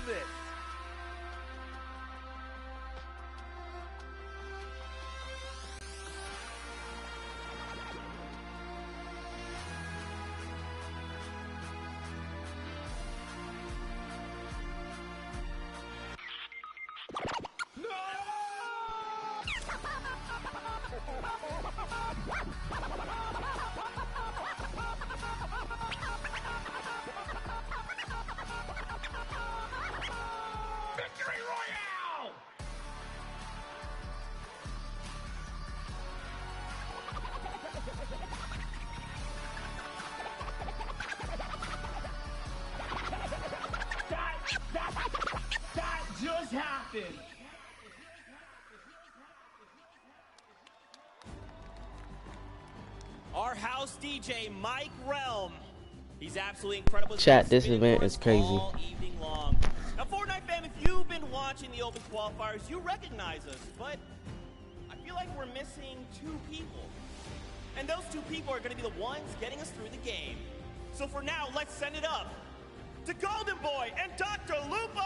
this. That just happened. Our house DJ, Mike Realm. He's absolutely incredible. Chat, this event is crazy. All evening long. Now, Fortnite fam, if you've been watching the Open Qualifiers, you recognize us, but I feel like we're missing two people. And those two people are going to be the ones getting us through the game. So for now, let's send it up to Golden Boy and Dr. Lupo!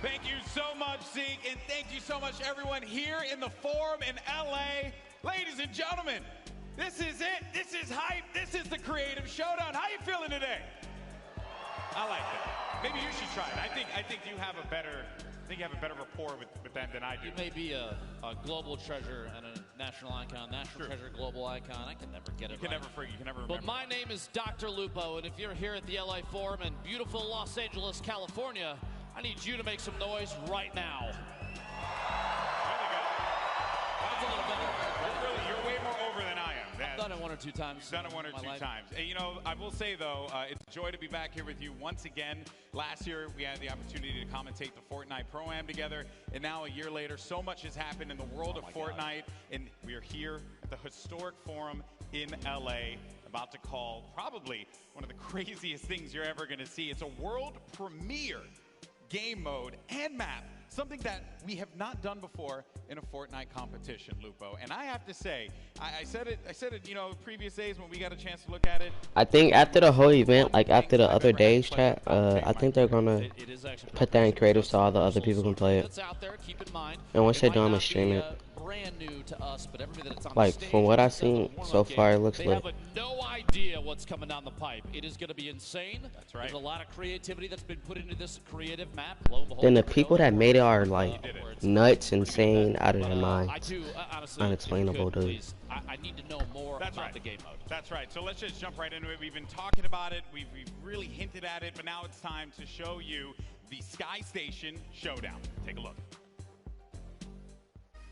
Thank you so much, Zeke, and thank you so much, everyone here in the Forum in LA. Ladies and gentlemen, this is it. This is hype. This is the Creative Showdown. How you feeling today? I like that. Maybe you should try it. I think you have a better rapport with them than I do. You may be a global treasure and a national icon, treasure, global icon. I can never get it You can never remember. But my name is Dr. Lupo, and if you're here at the LA Forum in beautiful Los Angeles, California, I need you to make some noise right now. Really good. That's a little better. You're way more over than I am. I've done it one or two times. You've done it one or two times. And, you know, I will say, though, it's a joy to be back here with you once again. Last year, we had the opportunity to commentate the Fortnite Pro-Am together. And now, a year later, so much has happened in the world of Fortnite. And we are here at the historic Forum in LA, about to call probably one of the craziest things you're ever going to see. It's a world premiere game mode and map, something that we have not done before in a Fortnite competition, Lupo. And I have to say, I said it, you know, previous days when we got a chance to look at it. I think after the whole event, like after the other days, chat, I think they're gonna put that in creative so all the other people can play it. And once they're done, I'm gonna stream it. Brand new to us, but everybody that's on Like, the stage, from what I've seen so far, it looks they lit. have no idea what's coming down the pipe. It is going to be insane. That's right. There's a lot of creativity that's been put into this creative map. Lo and behold, Then the people that made it are like nuts, insane, out of their minds. I do, honestly, Unexplainable, if you could, dude. please, I need to know more about the game mode. That's right. So let's just jump right into it. We've been talking about it. We've really hinted at it, but now it's time to show you the Sky Station Showdown. Take a look.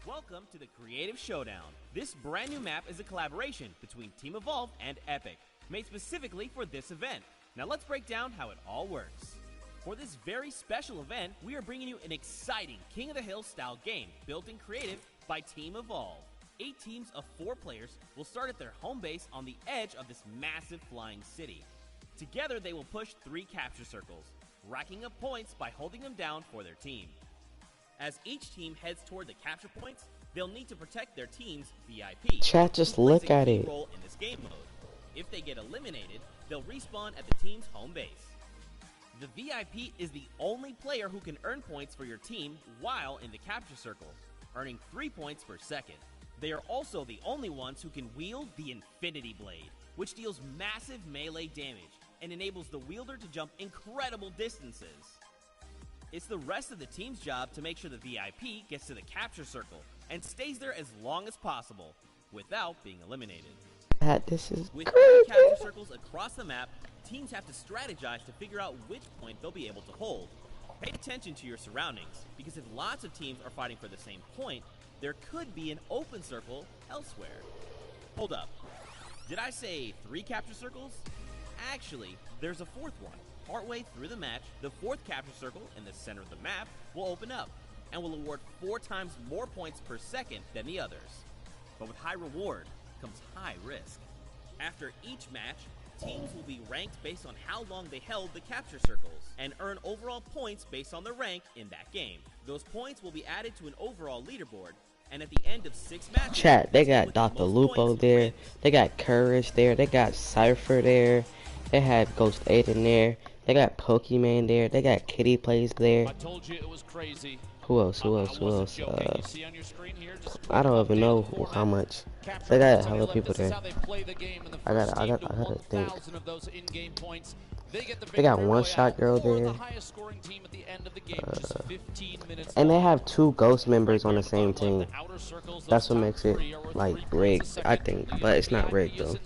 Welcome to the Creative Showdown. This brand new map is a collaboration between Team Evolve and Epic, made specifically for this event. Now let's break down how it all works. For this very special event, we are bringing you an exciting King of the Hill style game built in creative by Team Evolve. 8 teams of 4 players will start at their home base on the edge of this massive flying city. Together they will push 3 capture circles, racking up points by holding them down for their team. As each team heads toward the capture points, they'll need to protect their team's VIP. Chat, just look at it. Role in this game mode. If they get eliminated, they'll respawn at the team's home base. The VIP is the only player who can earn points for your team while in the capture circle, earning 3 points per second. They are also the only ones who can wield the Infinity Blade, which deals massive melee damage and enables the wielder to jump incredible distances. It's the rest of the team's job to make sure the VIP gets to the capture circle and stays there as long as possible without being eliminated. This is With crazy. 3 capture circles across the map, teams have to strategize to figure out which point they'll be able to hold. Pay attention to your surroundings, because if lots of teams are fighting for the same point, there could be an open circle elsewhere. Hold up. Did I say 3 capture circles? Actually, there's a 4th one. Partway through the match, the 4th capture circle in the center of the map will open up and will award 4 times more points per second than the others. But with high reward comes high risk. After each match, teams will be ranked based on how long they held the capture circles and earn overall points based on their rank in that game. Those points will be added to an overall leaderboard, and at the end of 6 matches, Chat, they got Dr. Lupo there, they got Courage there, they got Cypher there, they had Ghost 8 in there, They got Pokemon there. They got Kitty Plays there. I told you it was crazy. Who else? Who else? Who else? You see on your screen here, just I don't even know how much. They got hella people there. I gotta think. They got One Shot Girl there. And they have 2 ghost members on the same team. That's what makes it like rigged, I think. But it's not rigged though.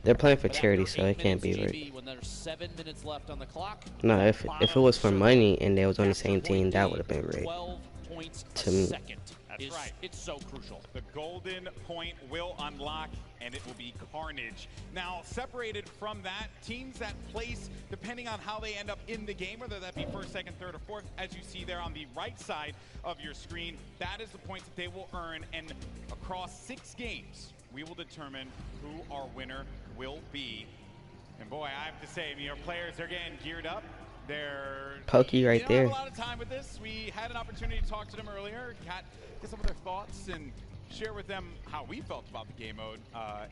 They're playing for charity, so it can't be rigged. No, if it was for money and they was on the same team, that would have been rigged. To me. That's right. It's so crucial. The golden point will unlock, and it will be carnage. Now, separated from that, teams that place, depending on how they end up in the game, whether that be first, second, third, or fourth, as you see there on the right side of your screen, that is the points that they will earn. And across 6 games, we will determine who our winner will be. And boy, I have to say, players are getting geared up. They're Pokey right there. Have a lot of time with this. We had an opportunity to talk to them earlier, get some of their thoughts and share with them how we felt about the game mode.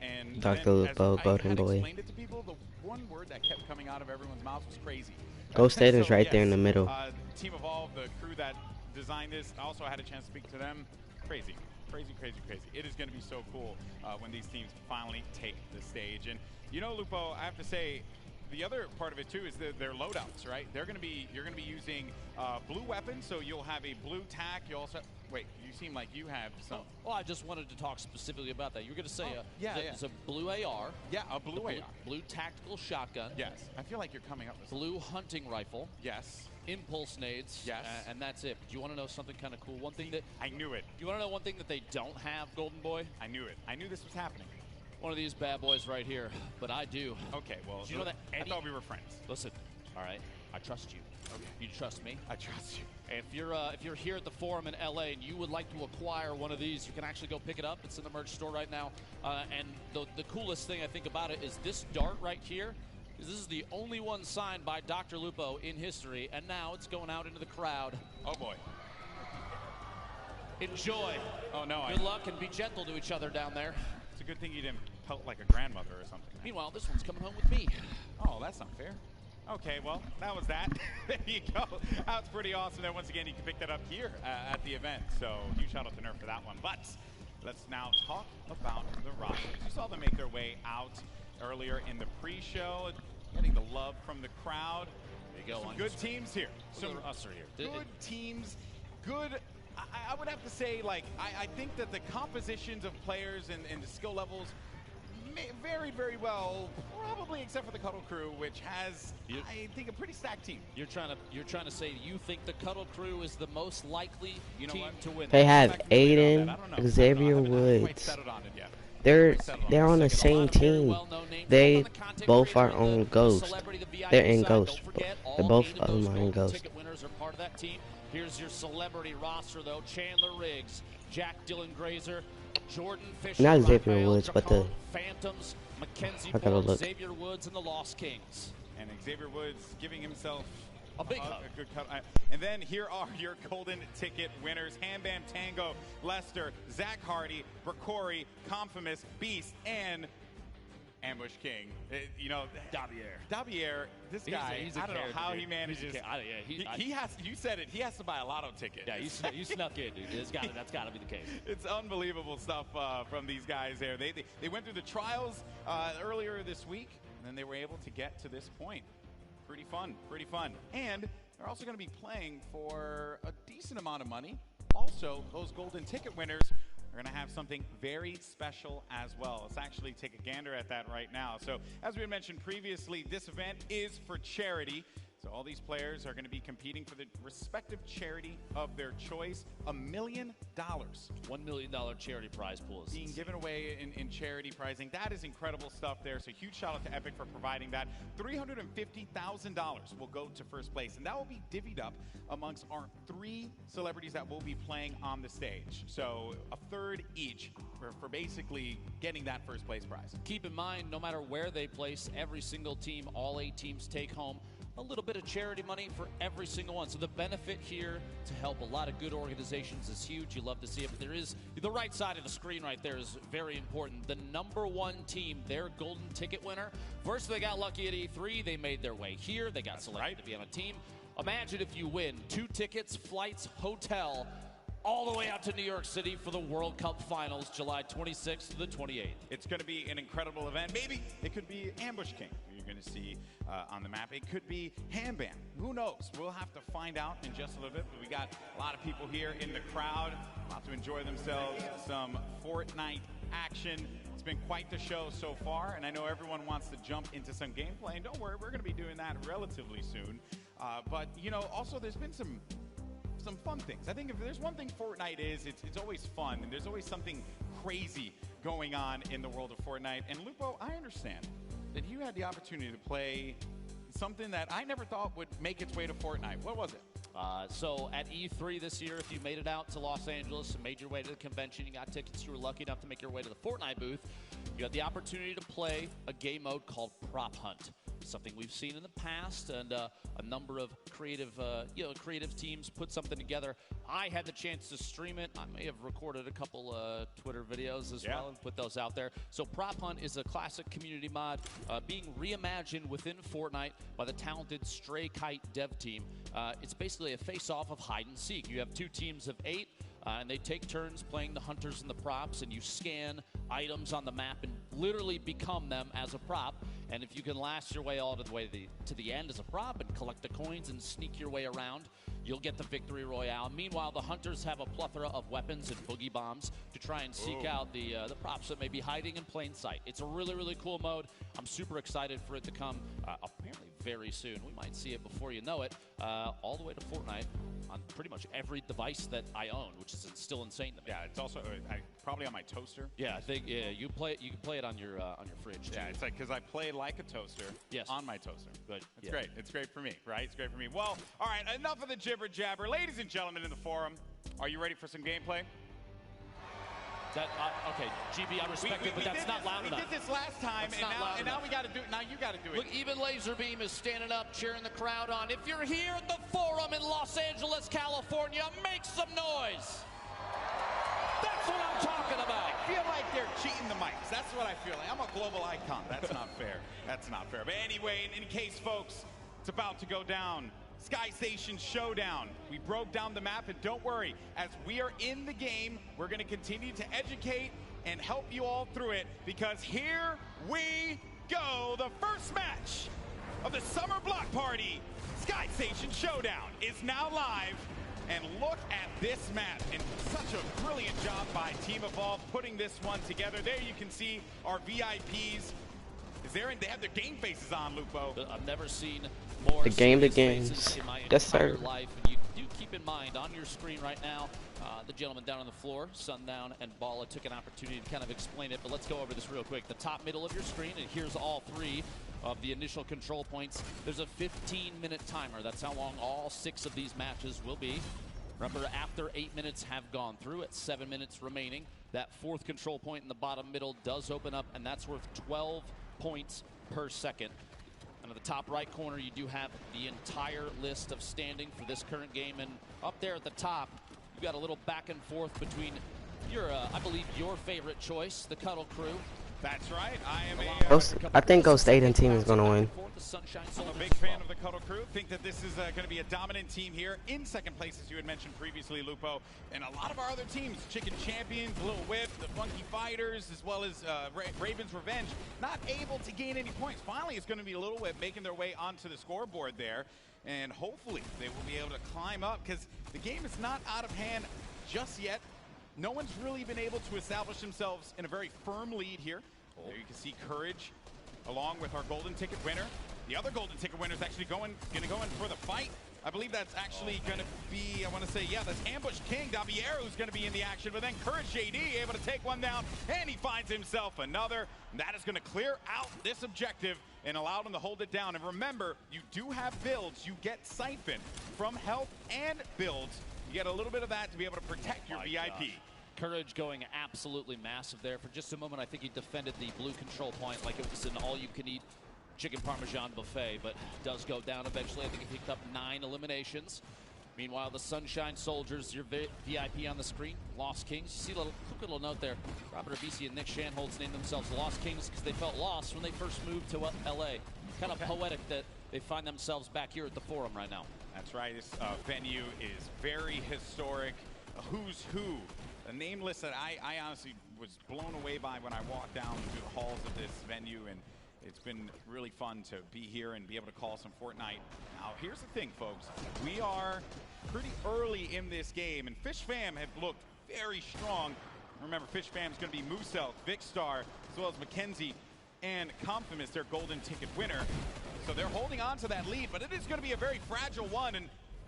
And Dr. Lupo, Golden Boy. Explained it to people, the one word that kept coming out of everyone's mouth was crazy. Ghost Stater's right there in the middle. Team Evolve, the crew that designed this, I also had a chance to speak to them. Crazy. Crazy, crazy, crazy. It is going to be so cool when these teams finally take the stage. And Lupo, I have to say, the other part of it too is their loadouts, right? You're going to be using blue weapons, so you'll have a blue tac. You also wait. You seem like you have some. Well, I just wanted to talk specifically about that. You were going to say it's a blue AR. Yeah, a blue AR. Blue tactical shotgun. Yes. I feel like you're coming up with blue hunting rifle. Yes. Impulse nades. Yes. And that's it. Do you want to know something kind of cool? One thing that I knew it. Do you want to know one thing that they don't have, Golden Boy? I knew it. I knew this was happening. One of these bad boys right here, but I do. Okay, well, do you know that I thought we were friends. Listen, all right, I trust you. Okay. You trust me? I trust you. If you're here at the Forum in LA and you would like to acquire one of these, you can actually go pick it up. It's in the merch store right now. And the coolest thing I think about it is this dart right here. This is the only one signed by Dr. Lupo in history, and now it's going out into the crowd. Oh boy. Enjoy. Oh no. Good luck and be gentle to each other down there. It's a good thing you didn't pelt like a grandmother or something. Meanwhile, this one's coming home with me. Oh, that's not fair. Okay, well, that was that. There you go. That's pretty awesome. And once again, you can pick that up here at the event. So huge shout out to Nerf for that one. But let's now talk about the rosters. You saw them make their way out earlier in the pre-show, getting the love from the crowd. There you go. Some good teams here. Some us are here. Good teams. Good. I would have to say, I think that the compositions of players and the skill levels varied very well, probably except for the Cuddle Crew, which has, I think, a pretty stacked team. You're trying to say you think the Cuddle Crew is the most likely team to win. They have Aiden, Xavier Woods. They're on the same team. They both are on Ghost. They're in Ghost. They're both of them are in Ghost. Here's your celebrity roster, though. Chandler Riggs, Jack Dylan Grazer, Jordan Fisher, not Xavier Woods, but the Phantoms, Mackenzie Bourne, Xavier Woods, and the Lost Kings. And Xavier Woods giving himself a big hug. A good cut. And then here are your golden ticket winners: Ham Bam Tango, Lester, Zach Hardy, Bracori, Confumus, Beast, and Ambush King. Dabier, this guy, he's I don't know how he manages. He has, you said it, he has to buy a lotto ticket. Yeah, you snuck in, dude. That's got to be the case. It's unbelievable stuff from these guys there. They went through the trials earlier this week, and then they were able to get to this point. Pretty fun, pretty fun. And they're also going to be playing for a decent amount of money. Also, those golden ticket winners are going to have something very special as well. Let's actually take a gander at that right now. So, as we mentioned previously, this event is for charity. So all these players are going to be competing for the respective charity of their choice. $1 million. $1 million charity prize pool is being given away in charity prizing. That is incredible stuff there. So huge shout out to Epic for providing that. $350,000 will go to first place, and that will be divvied up amongst our 3 celebrities that will be playing on the stage. So a third each for basically getting that first place prize. Keep in mind, no matter where they place, every single team, all 8 teams take home a little bit of charity money for every single one. So the benefit here to help a lot of good organizations is huge. You love to see it, but there is the right side of the screen right there is very important. The #1 team, their golden ticket winner. First, they got lucky at E3. They made their way here. They got selected to be on a team. Imagine if you win 2 tickets, flights, hotel, all the way out to New York City for the World Cup Finals, July 26th to the 28th. It's going to be an incredible event. Maybe it could be Ambush King you're going to see on the map. It could be Hambam. Who knows? We'll have to find out in just a little bit. But we got a lot of people here in the crowd about to enjoy themselves. Some Fortnite action. It's been quite the show so far, and I know everyone wants to jump into some gameplay. And don't worry, we're going to be doing that relatively soon. But, you know, also there's been some fun things. I think if there's one thing Fortnite is, it's always fun, and there's always something crazy going on in the world of Fortnite. And Lupo, I understand that you had the opportunity to play something that I never thought would make its way to Fortnite. What was it? So at E3 this year, if you made it out to Los Angeles and made your way to the convention, you got tickets, you were lucky enough to make your way to the Fortnite booth, you had the opportunity to play a game mode called Prop Hunt. Something we've seen in the past, and a number of creative teams put something together. I had the chance to stream it. I may have recorded a couple Twitter videos as well and put those out there. So Prop Hunt is a classic community mod being reimagined within Fortnite by the talented Stray Kite dev team. It's basically a face-off of hide and seek. You have 2 teams of 8. And they take turns playing the hunters and the props, and you scan items on the map and literally become them as a prop. And if you can last your way all the way to the end as a prop and collect the coins and sneak your way around, you'll get the victory royale. Meanwhile, the hunters have a plethora of weapons and boogie bombs to try and seek out the props that may be hiding in plain sight. It's a really, really cool mode. I'm super excited for it to come apparently very soon. We might see it before you know it, all the way to Fortnite on pretty much every device that I own, which is still insane to me. Yeah, it's also probably on my toaster. Yeah, I think you can play it on your fridge too. Yeah, it's like because I play like a toaster on my toaster. Good. It's great. It's great for me, right? It's great for me. Well, all right, enough of the jibber jabber. Ladies and gentlemen in the forum, are you ready for some gameplay? Okay, GB, I respect it, but that's not loud enough. We did this last time, and now we got to do it. Now you got to do it. Look, even Laserbeam is standing up, cheering the crowd on. If you're here at the Forum in Los Angeles, California, make some noise. That's what I'm talking about. I feel like they're cheating the mics. That's what I feel like. I'm a global icon. That's not fair. That's not fair. But anyway, in case, folks, it's about to go down. Sky Station Showdown. We broke down the map, and don't worry, as we are in the game, we're going to continue to educate and help you all through it, because here we go. The first match of the Summer Block Party Sky Station Showdown is now live, and look at this map, and such a brilliant job by Team Evolve putting this one together. There you can see our VIPs. They have their game faces on, Lupo. I've never seen more the games. in my Yes, sir. life. And you do keep in mind on your screen right now, the gentleman down on the floor, Sundown and Bala, took an opportunity to kind of explain it, but let's go over this real quick. The top middle of your screen, and here's all 3 of the initial control points. There's a 15-minute timer. That's how long all 6 of these matches will be. Remember, after 8 minutes have gone through, it's 7 minutes remaining. That 4th control point in the bottom middle does open up, and that's worth 12 points per second. And at the top right corner, you do have the entire list of standing for this current game. And up there at the top, you've got a little back and forth between I believe your favorite choice, the Cuddle Crew. That's right. I think Ghost Aiden team is going to win. I'm a big fan of the Cuddle Crew. Think that this is going to be a dominant team here. In second place, as you had mentioned previously, Lupo. And a lot of our other teams, Chicken Champions, Little Whip, the Funky Fighters, as well as Raven's Revenge, not able to gain any points. Finally, it's going to be Little Whip making their way onto the scoreboard there. And hopefully, they will be able to climb up, because the game is not out of hand just yet. No one's really been able to establish themselves in a very firm lead here. There you can see Courage along with our golden ticket winner. The other golden ticket winner is actually going to go in for the fight. I believe that's actually going to be, I want to say, yeah, that's Ambush King. Daviero who's going to be in the action, but then Courage JD able to take one down, and he finds himself another. And that is going to clear out this objective and allow them to hold it down. And remember, you do have builds. You get Siphon from health and builds. You get a little bit of that to be able to protect your VIP. Gosh. Courage going absolutely massive there. For just a moment, I think he defended the blue control point like it was an all-you-can-eat chicken parmesan buffet, but does go down eventually. I think he picked up 9 eliminations. Meanwhile, the Sunshine Soldiers, your VIP on the screen, Lost Kings. You see a quick little note there. Robert Abisi and Nick Shanholz named themselves Lost Kings because they felt lost when they first moved to LA. Kind of poetic that they find themselves back here at the Forum right now. That's right. This venue is very historic. Who's who? A name list that I honestly was blown away by when I walked down through the halls of this venue, and it's been really fun to be here and be able to call some Fortnite. Now, here's the thing, folks. We are pretty early in this game, and Fish Fam have looked very strong. Remember, Fish Fam's going to be Mooselk, Vikkstar, as well as Mackenzie and Confamous, their golden ticket winner. So they're holding on to that lead, but it is going to be a very fragile one. And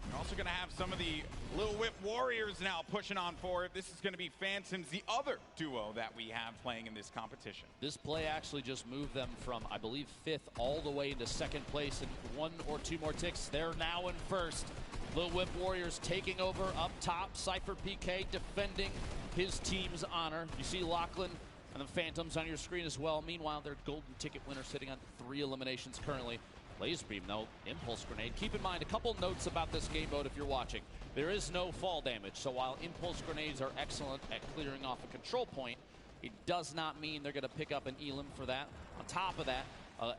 you're also going to have some of the Lil Whip Warriors now pushing on forward. This is going to be Phantoms, the other duo that we have playing in this competition. This play actually just moved them from, I believe, 5th all the way into 2nd place in 1 or 2 more ticks. They're now in 1st. Lil Whip Warriors taking over up top. Cypher PK defending his team's honor. You see Lachlan and the Phantoms on your screen as well. Meanwhile, their golden ticket winner sitting on 3 eliminations currently. Laser Beam, though, Impulse Grenade. Keep in mind, a couple notes about this game mode if you're watching. There is no fall damage, so while Impulse Grenades are excellent at clearing off a control point, it does not mean they're going to pick up an Elim for that. On top of that,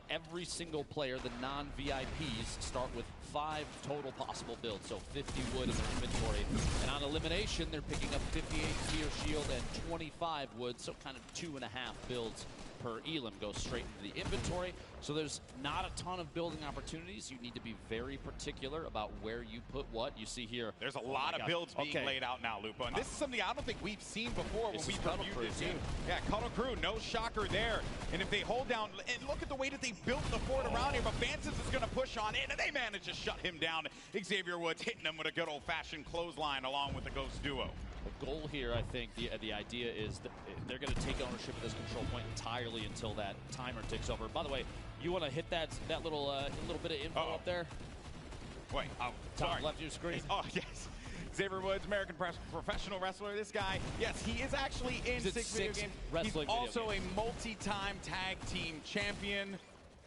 every single player, the non-VIPs, start with 5 total possible builds, so 50 wood in their inventory. And on elimination, they're picking up 58 Gear Shield and 25 wood, so kind of 2.5 builds per Elim goes straight into the inventory. So there's not a ton of building opportunities. You need to be very particular about where you put what. You see here, there's a lot of builds being laid out now, Lupo. And this is something I don't think we've seen before when we've reviewed this. Yeah, Cuddle Crew, no shocker there. And if they hold down, and look at the way that they built the fort around here, but Phantoms is going to push on in, and they manage to shut him down. Xavier Woods hitting him with a good old-fashioned clothesline along with the Ghost duo. The goal here, I think, the idea is that they're going to take ownership of this control point entirely until that timer ticks over. By the way, you want to hit that little bit of info up there? Wait, top left of your screen. Oh, yes. Xavier Woods, American professional wrestler. This guy, yes, he is actually in 6 video games. He's also a multi-time tag team champion.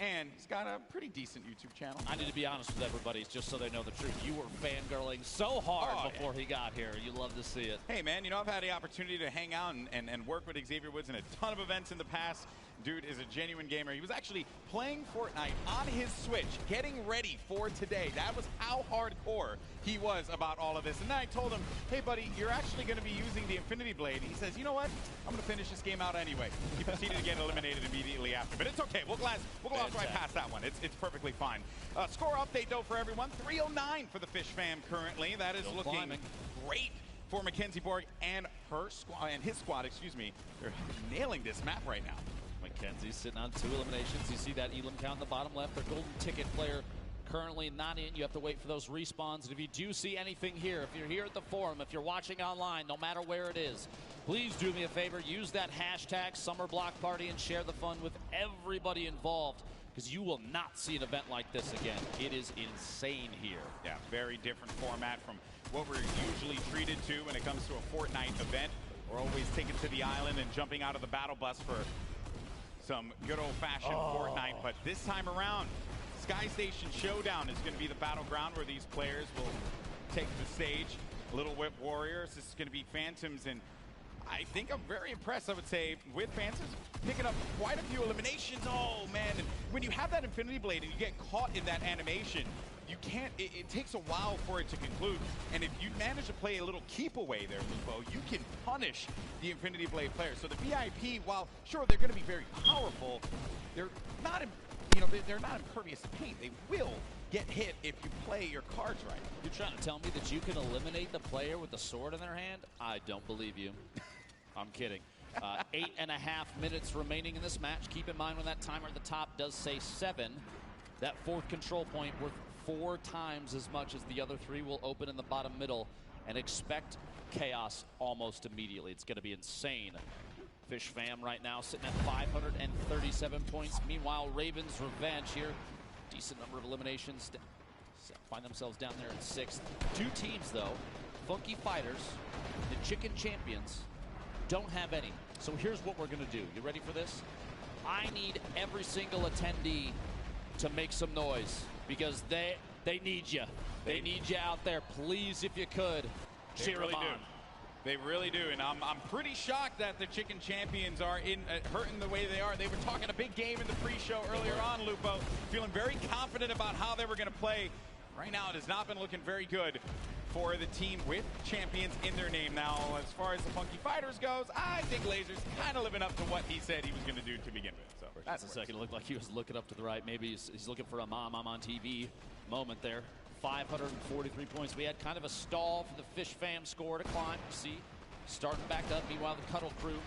And he's got a pretty decent YouTube channel. I need to be honest with everybody, just so they know the truth. You were fangirling so hard before he got here. You love to see it. Hey, man, you know, I've had the opportunity to hang out and work with Xavier Woods in a ton of events in the past. Dude is a genuine gamer. He was actually playing Fortnite on his Switch, getting ready for today. That was how hardcore he was about all of this. And then I told him, hey, buddy, you're actually going to be using the Infinity Blade. He says, you know what? I'm going to finish this game out anyway. He proceeded to get eliminated immediately after. But it's okay. We'll gloss right past that one. It's perfectly fine. Score update, though, for everyone. 309 for the Fish Fam currently. That is looking great for Mackenzie Borg and his squad, excuse me. They're nailing this map right now. Mackenzie's sitting on 2 eliminations. You see that Elim count in the bottom left. Their golden ticket player currently not in. You have to wait for those respawns. And if you do see anything here, if you're here at the Forum, if you're watching online, no matter where it is, please do me a favor. Use that hashtag SummerBlockParty and share the fun with everybody involved, because you will not see an event like this again. It is insane here. Yeah, very different format from what we're usually treated to when it comes to a Fortnite event. We're always taken to the island and jumping out of the battle bus for some good old-fashioned Fortnite, but this time around, Sky Station Showdown is going to be the battleground where these players will take the stage. Little Whip Warriors, this is going to be Phantoms, and I think I'm very impressed, I would say, with Phantoms picking up quite a few eliminations. Oh, man, and when you have that Infinity Blade and you get caught in that animation, you can't, it takes a while for it to conclude. And if you manage to play a little keep away there, Lupo, you can punish the Infinity Blade players. So the VIP, while sure they're going to be very powerful, they're not, they're not impervious to pain. They will get hit if you play your cards right. You're trying to tell me that you can eliminate the player with the sword in their hand? I don't believe you. I'm kidding. 8.5 minutes remaining in this match. Keep in mind when that timer at the top does say 7, that 4th control point worth 4 times as much as the other 3 will open in the bottom middle, and expect chaos almost immediately. It's going to be insane. Fish Fam right now sitting at 537 points. Meanwhile, Ravens Revenge here, decent number of eliminations, find themselves down there in 6th. 2 teams though, Funky Fighters, the Chicken Champions, don't have any. So here's what we're going to do. You ready for this? I need every single attendee to make some noise because they need you. They need you out there. Please, if you could, cheer them on. They really do, and I'm pretty shocked that the Chicken Champions are hurting the way they are. They were talking a big game in the pre-show earlier on, Lupo, feeling very confident about how they were going to play. Right now, it has not been looking very good for the team with champions in their name. Now, as far as the Funky Fighters goes, I think Lazer's kind of living up to what he said he was going to do to begin with. So that's a second. It looked like he was looking up to the right. Maybe he's looking for a I'm on TV moment there. 543 points. We had kind of a stall for the Fish Fam score to climb. You see, starting back up. Meanwhile, the Cuddle Crew,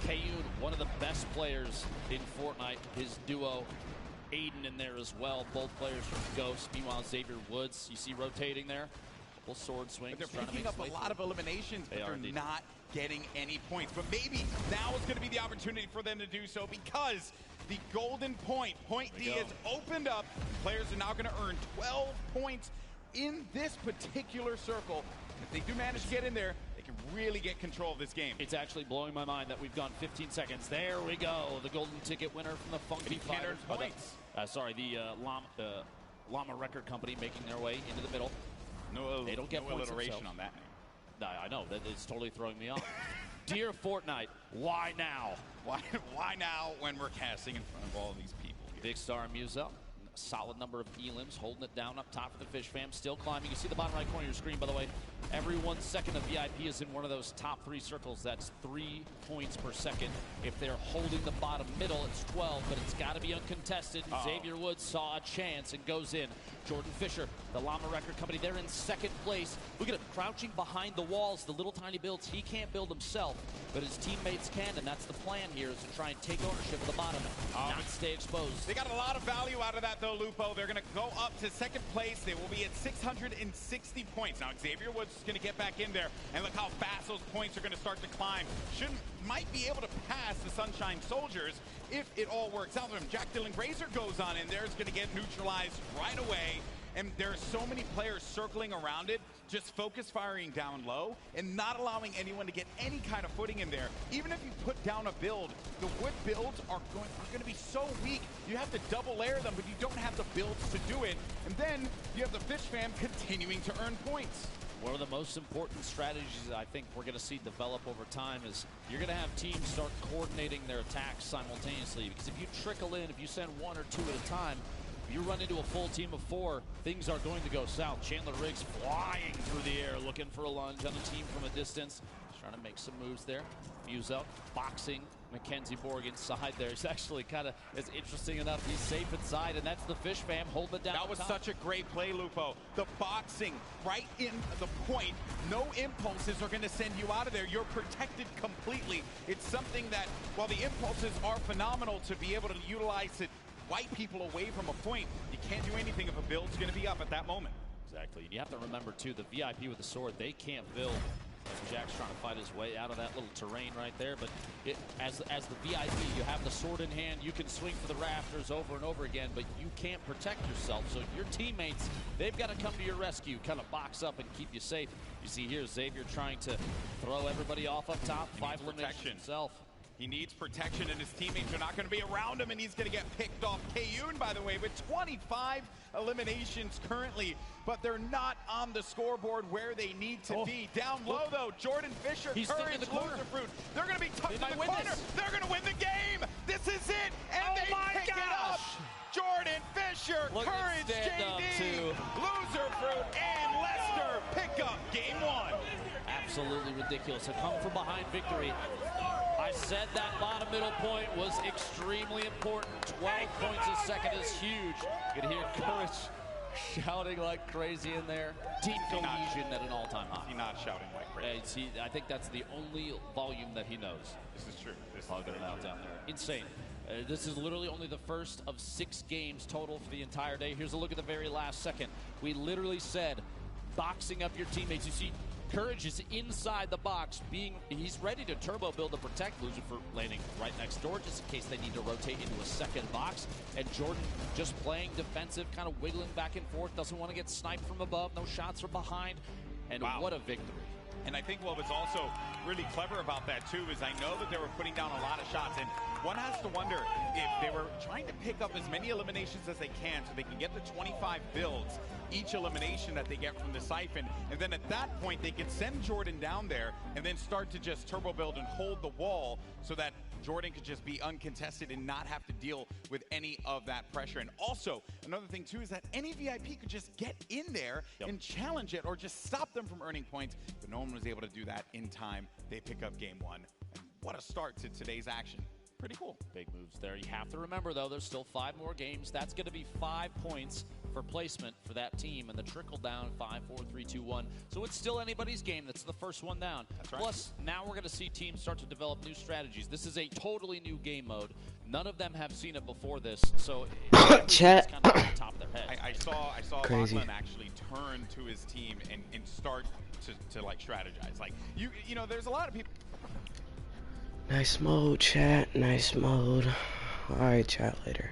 Kayun, one of the best players in Fortnite. His duo, Aiden, in there as well. Both players from Ghost. Meanwhile, Xavier Woods, you see rotating there. Couple sword swings. But they're picking up a lot of eliminations, but they're not getting any points. But maybe now is going to be the opportunity for them to do so because the golden point D is opened up. Players are now going to earn 12 points in this particular circle. If they do manage to get in there, they can really get control of this game. It's actually blowing my mind that we've gone 15 seconds. There we go. The golden ticket winner from the Funky Fighters. The Llama Record Company making their way into the middle. They don't get points alliteration on that name. I know. That is totally throwing me off. Dear Fortnite, why now? Why now when we're casting in front of all of these people here? Big Star Muzel. Solid number of elims, holding it down up top for the Fish Fam, still climbing. You see the bottom right corner of your screen, by the way. Every 1 second of VIP is in one of those top 3 circles. That's 3 points per second. If they're holding the bottom middle, it's 12, but it's got to be uncontested. Xavier Woods saw a chance and goes in. Jordan Fisher, the Llama Record Company, they're in second place. Look at him crouching behind the walls, the little tiny builds. He can't build himself, but his teammates can, and that's the plan here, is to try and take ownership of the bottom, not stay exposed. They got a lot of value out of that, though, Lupo. They're going to go up to second place. They will be at 660 points. Now, Xavier Woods is going to get back in there, and look how fast those points are going to start to climb. Might be able to pass the Sunshine Soldiers if it all works out for him. Jack Dylan Grazer goes on in there. It's going to get neutralized right away. And there are so many players circling around it, just focus firing down low and not allowing anyone to get any kind of footing in there. Even if you put down a build, the wood builds are going to be so weak. You have to double layer them, but you don't have the builds to do it. And then you have the Fish Fam continuing to earn points. One of the most important strategies I think we're going to see develop over time is you're going to have teams start coordinating their attacks simultaneously. Because if you trickle in, if you send 1 or 2 at a time, if you run into a full team of 4, things are going to go south. Chandler Riggs flying through the air, looking for a lunge on a team from a distance. He's trying to make some moves there. Muzel boxing Mackenzie Borg inside there. He's actually kind of, it's interesting enough, he's safe inside, and that's the Fish Fam holding it down. That was such a great play, Lupo. The boxing right in the point. No impulses are going to send you out of there. You're protected completely. It's something that, while the impulses are phenomenal to be able to utilize to wipe people away from a point, you can't do anything if a build's going to be up at that moment. Exactly. And you have to remember, too, the VIP with the sword, they can't build. Jack's trying to fight his way out of that little terrain right there, but as the VIP, you have the sword in hand, you can swing for the rafters over and over again, but you can't protect yourself. So your teammates, they've got to come to your rescue, kind of box up and keep you safe. You see here Xavier trying to throw everybody off up top, 5 eliminations himself. He needs protection, and his teammates are not going to be around him, and he's going to get picked off. Kayun, by the way, with 25 eliminations currently, but they're not on the scoreboard where they need to be. Down low, though, Jordan Fisher, Courage, Loserfruit. They're going to be tucked in the corner. They're going to win the game. This is it, and they pick it up. Jordan Fisher, Courage, JD, Loserfruit, and Lester pick up game 1. Absolutely ridiculous. A come-from-behind victory. I said that bottom middle point was extremely important. 12 points a second is huge. You can hear Courage shouting like crazy in there. Deep cohesion at an all-time high. He's not shouting like crazy. I think that's the only volume that he knows. This is true. Hugging it out down there. Insane. This is literally only the first of 6 games total for the entire day. Here's a look at the very last second. We literally said boxing up your teammates. You see, Courage is inside the box, he's ready to turbo build to protect Lucifer, landing right next door just in case they need to rotate into a second box. And Jordan just playing defensive, kind of wiggling back and forth, doesn't want to get sniped from above, no shots from behind. And what a victory. And I think what was also really clever about that, too, is I know that they were putting down a lot of shots. And one has to wonder if they were trying to pick up as many eliminations as they can so they can get the 25 builds each elimination that they get from the Siphon. And then at that point, they can send Jordan down there and then start to just turbo build and hold the wall so that Jordan could just be uncontested and not have to deal with any of that pressure. And also, another thing, too, is that any VIP could just get in there and challenge it or just stop them from earning points. But no one was able to do that in time. They pick up game 1. And what a start to today's action. Pretty cool. Big moves there. You have to remember, though, there's still 5 more games. That's going to be 5 points for placement for that team. And the trickle down, 5, 4, 3, 2, 1. So it's still anybody's game. That's the first one down. That's right. Plus, now we're going to see teams start to develop new strategies. This is a totally new game mode. None of them have seen it before this. So chat. Kind of on the top of their head. I saw Crazy. Lachlan actually turn to his team and start to like strategize. Like you know, there's a lot of people. Nice mode, chat. Nice mode. Alright, chat later.